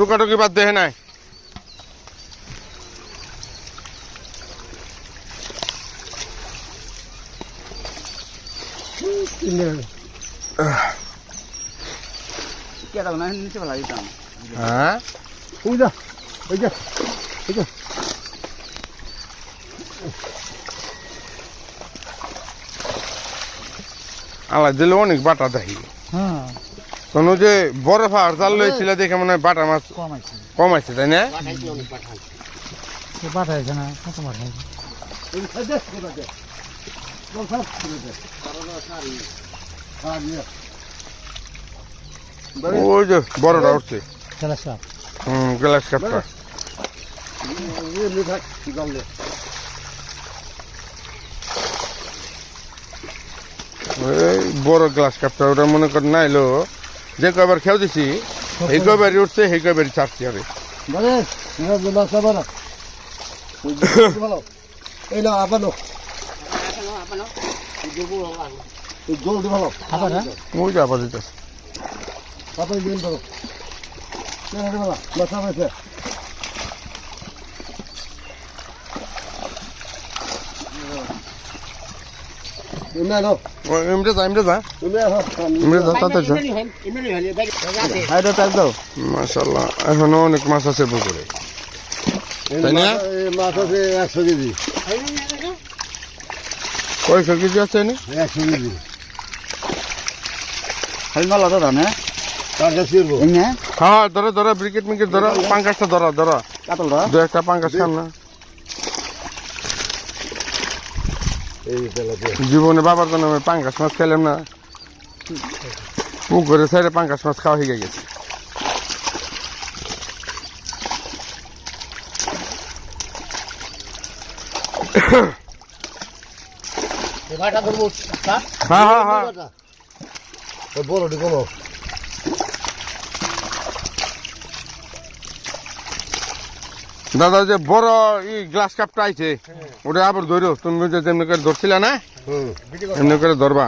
টুকাটুকি বাদ দেখে নাই হ্যাঁ আল্লাহ দিলে অনেক বাটা দেখি কোন যে বড় ফার জাল লইছিল দেখে মনে হয় বাটা মাছ কমাইছে তাই না ওই যে বড়টা উঠছে গ্লাস কাপটা বড় গ্লাস কাপটা ওটা মনে কর নাইলো যে কয়বার খেয়াল দিছি এই কয়বারই উঠছে সেই কয়বারই ছাড়ছি আরে ওই যে আবার দিতেছে মাশাআল্লাহ এখনো অনেক মাছ আছে পুকুরে তাই না মাছ আছে 100 কেজি কয়শো কেজি আছে 100 কেজি হ্যাঁ ধরো ধরো ব্রিকেট মিকেট ধরো পাঙ্কাশটা ধরো ধরো দু একটা পাঙ্কাশ খান না জীবনে বাবার জন্য আমি পাঙ্কাশ মাছ খেলাম না পুকুরে সাইডে পাঙ্কাশ মাছ খাওয়া হয়ে গেছে হ্যাঁ হ্যাঁ হ্যাঁ বড়টি বলো দাদা যে বড় ই গ্লাস কাপটা আইছে ওটা আবার ধরো তুমি যে যেমনি করে ধরছিলে না এমনি করে ধরবা